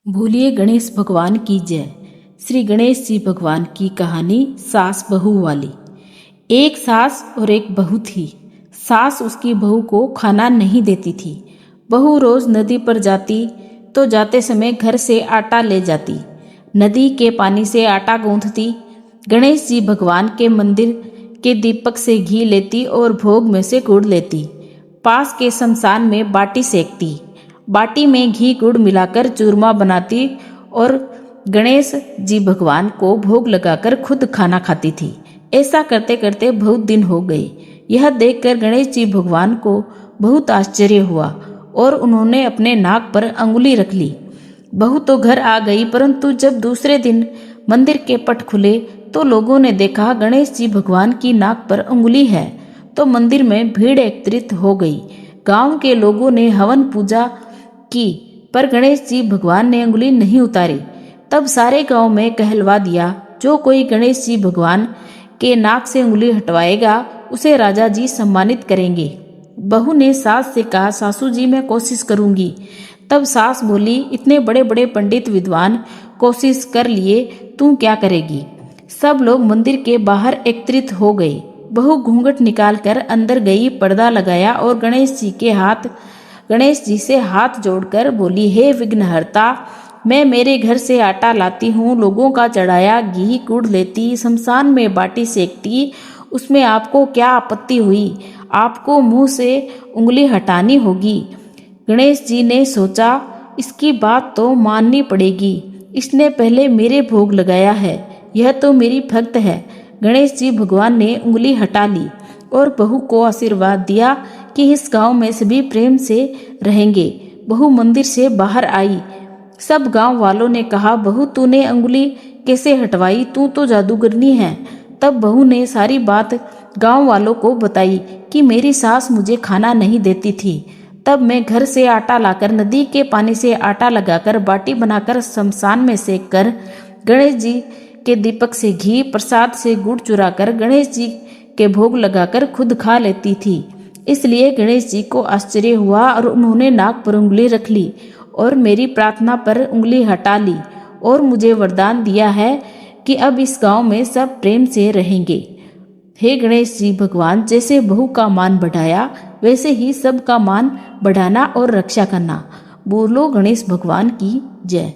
बोलिए गणेश भगवान की जय। श्री गणेश जी भगवान की कहानी सास बहू वाली। एक सास और एक बहू थी। सास उसकी बहू को खाना नहीं देती थी। बहू रोज नदी पर जाती तो जाते समय घर से आटा ले जाती। नदी के पानी से आटा गूंथती। गणेश जी भगवान के मंदिर के दीपक से घी लेती और भोग में से गुड़ लेती। पास के शमशान में बाटी सेकती। बाटी में घी गुड़ मिलाकर चूरमा बनाती और गणेश जी भगवान को भोग लगाकर खुद खाना खाती थी। ऐसा करते करते बहुत दिन हो गए। यह देखकर गणेश जी भगवान को बहुत आश्चर्य हुआ और उन्होंने अपने नाक पर अंगुली रख ली। बहू तो घर आ गई, परंतु जब दूसरे दिन मंदिर के पट खुले तो लोगों ने देखा गणेश जी भगवान की नाक पर अंगुली है। तो मंदिर में भीड़ एकत्रित हो गई। गांव के लोगों ने हवन पूजा की, पर गणेश जी भगवान ने अंगुली नहीं उतारी। तब सारे गांव में कहलवा दिया, जो कोई गणेश जी भगवान के नाक से अंगुली हटवाएगा उसे राजा जी सम्मानित करेंगे। बहू ने सास से कहा, सासू जी मैं कोशिश करूंगी। तब सास बोली, इतने बड़े बड़े पंडित विद्वान कोशिश कर लिए, तू क्या करेगी। सब लोग मंदिर के बाहर एकत्रित हो गए। बहू घूंघट निकालकर अंदर गई, पर्दा लगाया और गणेश जी से हाथ जोड़कर बोली, हे विघ्नहर्ता, मैं मेरे घर से आटा लाती हूँ, लोगों का चढ़ाया घी गुड़ लेती, शमशान में बाटी सेकती, उसमें आपको क्या आपत्ति हुई। आपको मुंह से उंगली हटानी होगी। गणेश जी ने सोचा, इसकी बात तो माननी पड़ेगी। इसने पहले मेरे भोग लगाया है, यह तो मेरी भक्त है। गणेश जी भगवान ने उंगली हटा ली और बहू को आशीर्वाद दिया कि इस गांव में सभी प्रेम से रहेंगे। बहू मंदिर से बाहर आई। सब गांव वालों ने कहा, बहू तूने अंगुली कैसे हटवाई, तू तो जादूगरनी है। तब बहू ने सारी बात गांव वालों को बताई कि मेरी सास मुझे खाना नहीं देती थी। तब मैं घर से आटा लाकर नदी के पानी से आटा लगाकर बाटी बनाकर शमशान में सेक कर गणेश जी के दीपक से घी प्रसाद से गुड़ चुराकर गणेश जी के भोग लगाकर खुद खा लेती थी। इसलिए गणेश जी को आश्चर्य हुआ और उन्होंने नाक पर उंगली रख ली और मेरी प्रार्थना पर उंगली हटा ली और मुझे वरदान दिया है कि अब इस गांव में सब प्रेम से रहेंगे। हे गणेश जी भगवान, जैसे बहू का मान बढ़ाया वैसे ही सबका मान बढ़ाना और रक्षा करना। बोलो गणेश भगवान की जय।